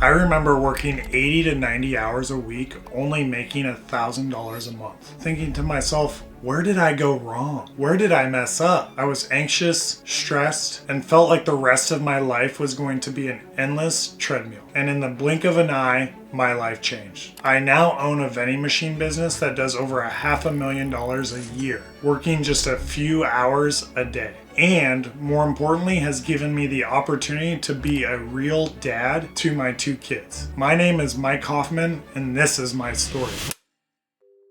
I remember working 80 to 90 hours a week, only making $1,000 a month. Thinking to myself, where did I go wrong? Where did I mess up? I was anxious, stressed, and felt like the rest of my life was going to be an endless treadmill. And in the blink of an eye, my life changed. I now own a vending machine business that does over $500,000 a year, working just a few hours a day. And more importantly, has given me the opportunity to be a real dad to my 2 kids. My name is Mike Hoffman, and this is my story.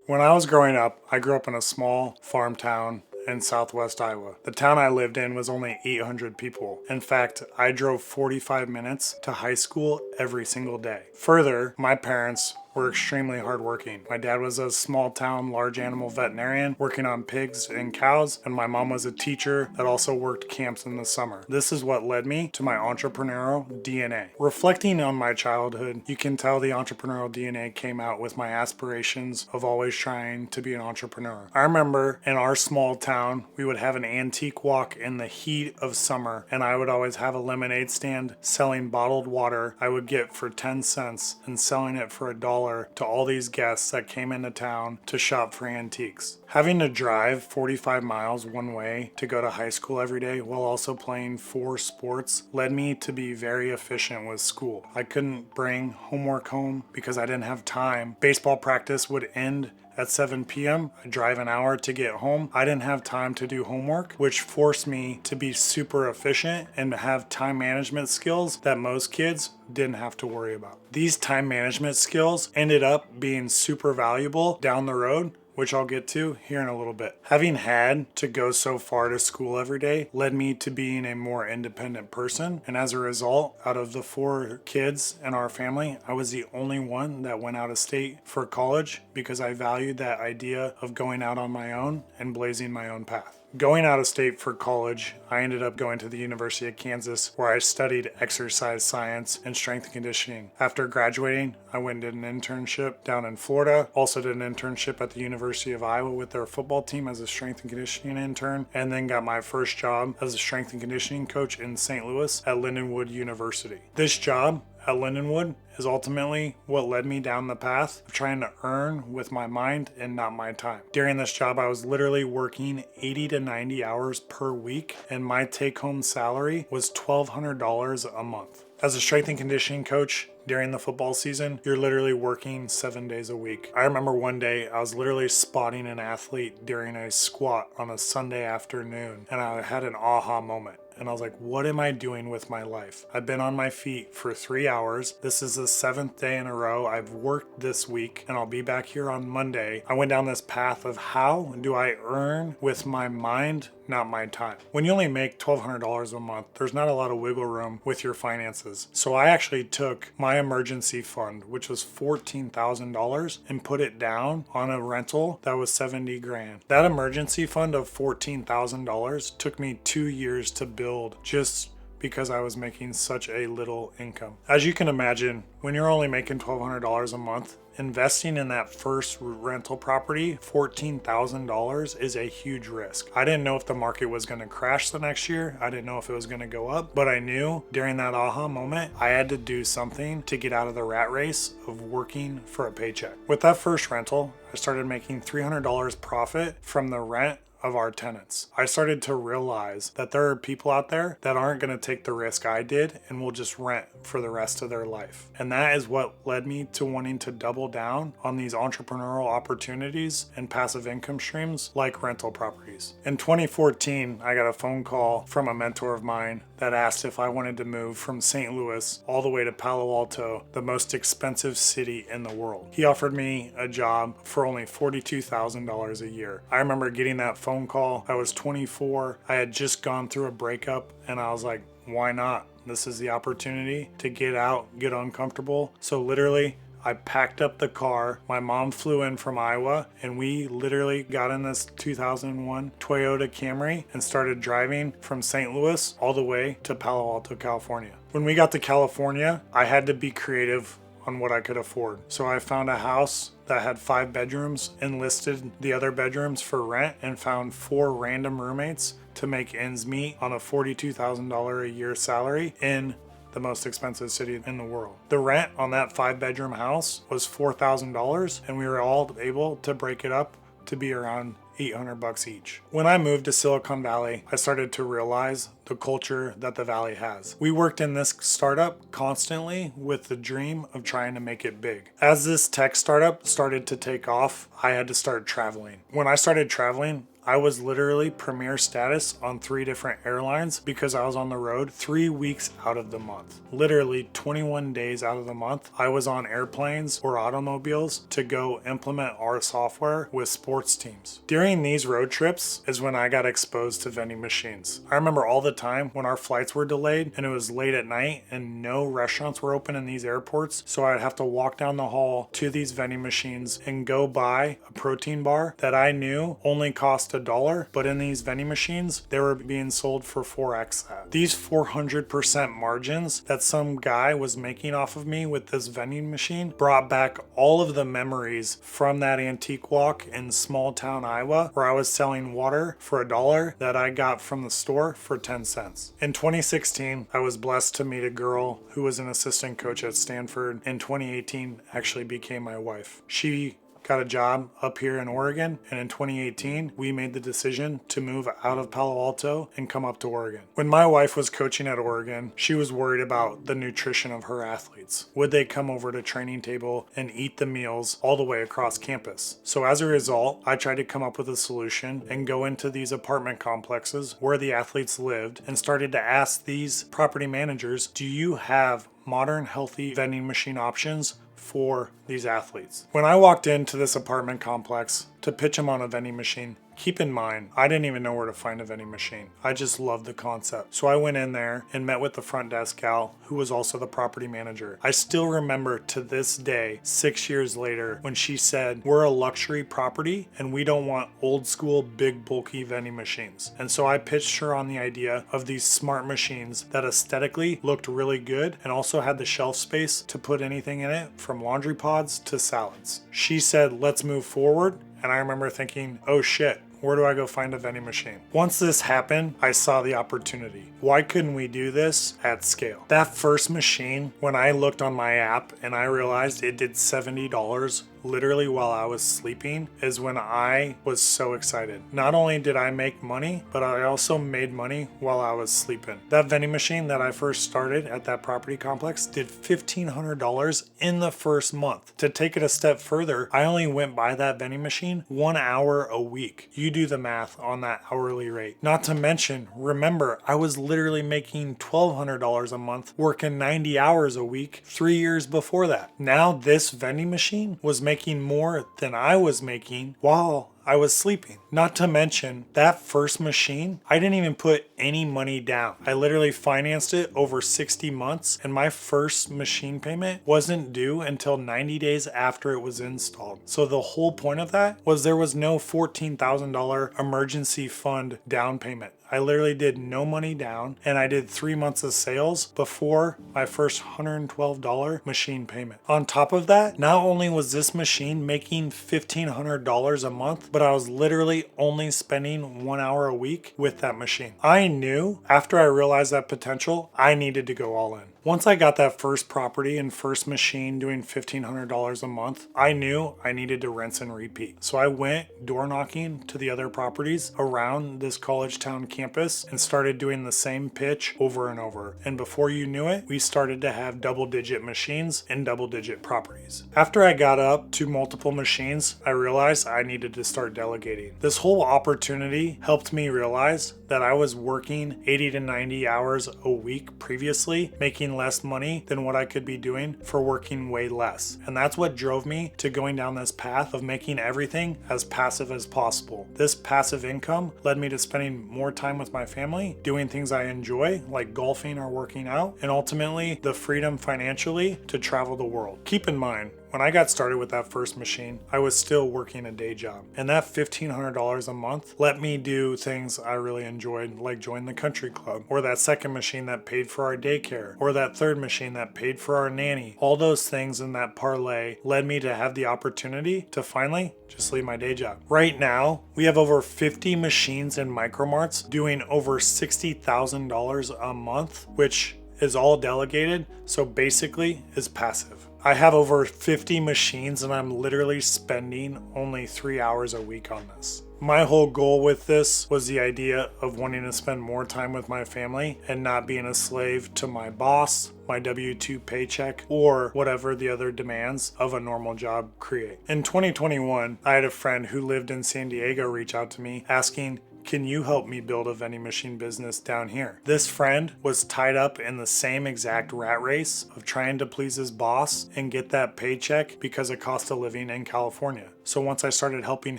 When I was growing up, I grew up in a small farm town in southwest Iowa. The town I lived in was only 800 people. In fact, I drove 45 minutes to high school every single day. Further, my parents were extremely hardworking. My dad was a small town large animal veterinarian working on pigs and cows, and my mom was a teacher that also worked camps in the summer. This is what led me to my entrepreneurial DNA. Reflecting on my childhood, you can tell the entrepreneurial DNA came out with my aspirations of always trying to be an entrepreneur. I remember in our small town, we would have an antique walk in the heat of summer, and I would always have a lemonade stand selling bottled water I would get for 10 cents and selling it for $1 to all these guests that came into town to shop for antiques. Having to drive 45 miles one way to go to high school every day while also playing 4 sports led me to be very efficient with school. I couldn't bring homework home because I didn't have time. Baseball practice would end at 7 p.m. I'd drive an hour to get home. I didn't have time to do homework, which forced me to be super efficient and have time management skills that most kids didn't have to worry about. These time management skills ended up being super valuable down the road, which I'll get to here in a little bit. Having had to go so far to school every day led me to being a more independent person. And as a result, out of the 4 kids in our family, I was the only one that went out of state for college because I valued that idea of going out on my own and blazing my own path. Going out of state for college, I ended up going to the University of Kansas where I studied exercise science and strength and conditioning. After graduating, I went and did an internship down in Florida, also did an internship at the University of Iowa with their football team as a strength and conditioning intern, and then got my first job as a strength and conditioning coach in St. Louis at Lindenwood University. This job at Lindenwood is ultimately what led me down the path of trying to earn with my mind and not my time. During this job, I was literally working 80 to 90 hours per week, and my take-home salary was $1,200 a month. As a strength and conditioning coach, during the football season, you're literally working 7 days a week. I remember one day I was literally spotting an athlete during a squat on a Sunday afternoon, and I had an aha moment. And I was like, what am I doing with my life? I've been on my feet for 3 hours. This is the 7th day in a row I've worked this week, and I'll be back here on Monday. I went down this path of how do I earn with my mind, not my time. When you only make $1,200 a month, there's not a lot of wiggle room with your finances. So I actually took my emergency fund, which was $14,000, and put it down on a rental that was 70 grand. That emergency fund of $14,000 took me 2 years to build just because I was making such a little income. As you can imagine, when you're only making $1,200 a month, investing in that first rental property, $14,000 is a huge risk. I didn't know if the market was going to crash the next year. I didn't know if it was going to go up, but I knew during that aha moment, I had to do something to get out of the rat race of working for a paycheck. With that first rental, I started making $300 profit from the rent of our tenants. I started to realize that there are people out there that aren't going to take the risk I did and will just rent for the rest of their life. And that is what led me to wanting to double down on these entrepreneurial opportunities and passive income streams like rental properties. In 2014, I got a phone call from a mentor of mine that asked if I wanted to move from St. Louis all the way to Palo Alto, the most expensive city in the world. He offered me a job for only $42,000 a year. I remember getting that phone call. I was 24. I had just gone through a breakup, and I was like, why not? This is the opportunity to get out, get uncomfortable. So literally, I packed up the car. My mom flew in from Iowa, and we literally got in this 2001 Toyota Camry and started driving from St. Louis all the way to Palo Alto, California. When we got to California, I had to be creative on what I could afford. So I found a house that had 5 bedrooms and listed the other bedrooms for rent and found 4 random roommates to make ends meet on a $42,000 a year salary in the the most expensive city in the world. The rent on that 5-bedroom house was $4,000, and we were all able to break it up to be around $800 each. When I moved to Silicon Valley, I started to realize the culture that the Valley has. We worked in this startup constantly with the dream of trying to make it big. As this tech startup started to take off, I had to start traveling. When I started traveling, I was literally premier status on 3 different airlines because I was on the road 3 weeks out of the month. Literally 21 days out of the month, I was on airplanes or automobiles to go implement our software with sports teams. During these road trips is when I got exposed to vending machines. I remember all the time when our flights were delayed and it was late at night and no restaurants were open in these airports, so I'd have to walk down the hall to these vending machines and go buy a protein bar that I knew only cost $1, but in these vending machines, they were being sold for 4x that. These 400% margins that some guy was making off of me with this vending machine brought back all of the memories from that antique walk in small town Iowa where I was selling water for $1 that I got from the store for 10 cents. In 2016, I was blessed to meet a girl who was an assistant coach at Stanford. In 2018, actually became my wife. She got a job up here in Oregon, and in 2018 we made the decision to move out of Palo Alto and come up to Oregon. When my wife was coaching at Oregon, she was worried about the nutrition of her athletes. Would they come over to training table and eat the meals all the way across campus? So as a result, I tried to come up with a solution and go into these apartment complexes where the athletes lived and started to ask these property managers, do you have modern healthy vending machine options for these athletes? When I walked into this apartment complex to pitch them on a vending machine, keep in mind, I didn't even know where to find a vending machine. I just loved the concept. So I went in there and met with the front desk gal, who was also the property manager. I still remember to this day, 6 years later, when she said, we're a luxury property and we don't want old school, big, bulky vending machines. And so I pitched her on the idea of these smart machines that aesthetically looked really good and also had the shelf space to put anything in it, from laundry pods to salads. She said, let's move forward. And I remember thinking, oh shit, where do I go find a vending machine? Once this happened, I saw the opportunity. Why couldn't we do this at scale? That first machine, when I looked on my app and I realized it did $70 literally while I was sleeping, is when I was so excited. Not only did I make money, but I also made money while I was sleeping. That vending machine that I first started at that property complex did $1,500 in the first month. To take it a step further, I only went by that vending machine 1 hour a week. You do the math on that hourly rate. Not to mention, remember, I was literally making $1,200 a month working 90 hours a week 3 years before that. Now this vending machine was making more than I was making while I was sleeping. Not to mention, that first machine, I didn't even put any money down. I literally financed it over 60 months, and my first machine payment wasn't due until 90 days after it was installed. So the whole point of that was there was no $14,000 emergency fund down payment. I literally did no money down, and I did 3 months of sales before my first $112 machine payment. On top of that, not only was this machine making $1,500 a month, but I was literally only spending 1 hour a week with that machine. I knew after I realized that potential, I needed to go all in. Once I got that first property and first machine doing $1,500 a month, I knew I needed to rinse and repeat. So I went door knocking to the other properties around this college town campus and started doing the same pitch over and over. And before you knew it, we started to have double-digit machines and double-digit properties. After I got up to multiple machines, I realized I needed to start delegating. This whole opportunity helped me realize that I was working 80 to 90 hours a week previously, making less money than what I could be doing for working way less. And that's what drove me to going down this path of making everything as passive as possible. This passive income led me to spending more time with my family, doing things I enjoy, like golfing or working out, and ultimately the freedom financially to travel the world. Keep in mind, when I got started with that first machine, I was still working a day job. And that $1,500 a month let me do things I really enjoyed, like join the country club, or that second machine that paid for our daycare, or that third machine that paid for our nanny. All those things in that parlay led me to have the opportunity to finally just leave my day job. Right now, we have over 50 machines in micromarts doing over $60,000 a month, which is all delegated, so basically is passive. I have over 50 machines and I'm literally spending only 3 hours a week on this. My whole goal with this was the idea of wanting to spend more time with my family and not being a slave to my boss, my W-2 paycheck, or whatever the other demands of a normal job create. In 2021, I had a friend who lived in San Diego reach out to me asking, can you help me build a vending machine business down here? This friend was tied up in the same exact rat race of trying to please his boss and get that paycheck because of cost of living in California. So once I started helping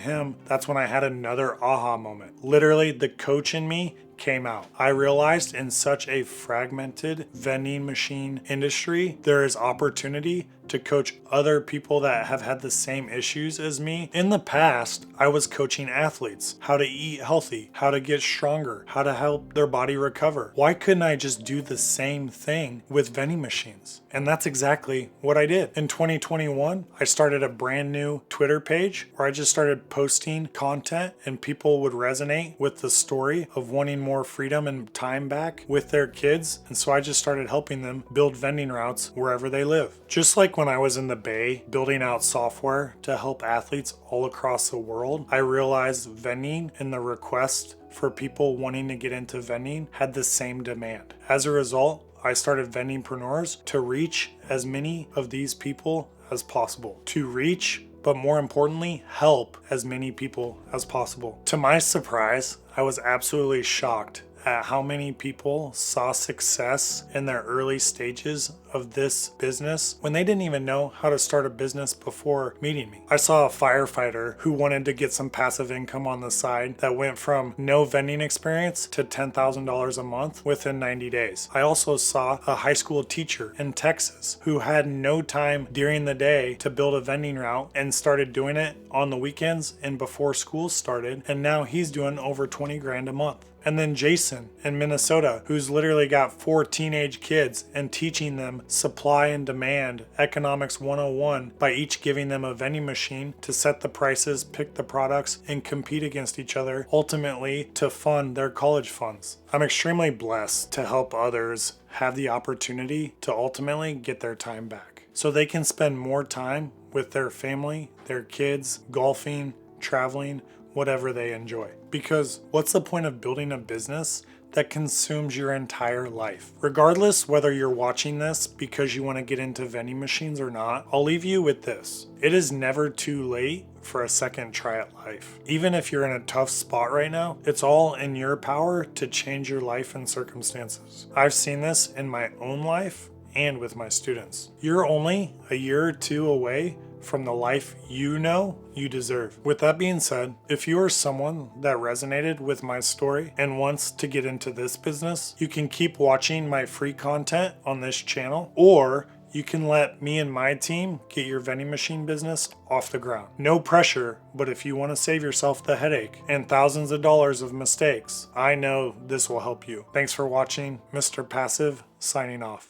him, that's when I had another aha moment. Literally, the coach in me came out. I realized in such a fragmented vending machine industry, there is opportunity to coach other people that have had the same issues as me. In the past, I was coaching athletes how to eat healthy, how to get stronger, how to help their body recover. Why couldn't I just do the same thing with vending machines? And that's exactly what I did. In 2021, I started a brand new Twitter page where I just started posting content and people would resonate with the story of wanting more freedom and time back with their kids. And so I just started helping them build vending routes wherever they live. Just like when I was in the Bay building out software to help athletes all across the world, I realized vending and the request for people wanting to get into vending had the same demand. As a result, I started Vendingpreneurs to reach as many of these people as possible. To reach, but more importantly, help as many people as possible. To my surprise, I was absolutely shocked at how many people saw success in their early stages of this business when they didn't even know how to start a business before meeting me. I saw a firefighter who wanted to get some passive income on the side that went from no vending experience to $10,000 a month within 90 days. I also saw a high school teacher in Texas who had no time during the day to build a vending route and started doing it on the weekends and before school started, and now he's doing over 20 grand a month. And then Jason in Minnesota, who's literally got 4 teenage kids and teaching them supply and demand, economics 101, by each giving them a vending machine to set the prices, pick the products, and compete against each other, ultimately to fund their college funds. I'm extremely blessed to help others have the opportunity to ultimately get their time back so they can spend more time with their family, their kids, golfing, traveling, whatever they enjoy. Because what's the point of building a business that consumes your entire life? Regardless whether you're watching this because you want to get into vending machines or not, I'll leave you with this. It is never too late for a second try at life. Even if you're in a tough spot right now, it's all in your power to change your life and circumstances. I've seen this in my own life and with my students. You're only a year or two away from the life you know you deserve. With that being said, if you are someone that resonated with my story and wants to get into this business, you can keep watching my free content on this channel, or you can let me and my team get your vending machine business off the ground. No pressure, but if you want to save yourself the headache and thousands of dollars of mistakes, I know this will help you. Thanks for watching. Mr. Passive, signing off.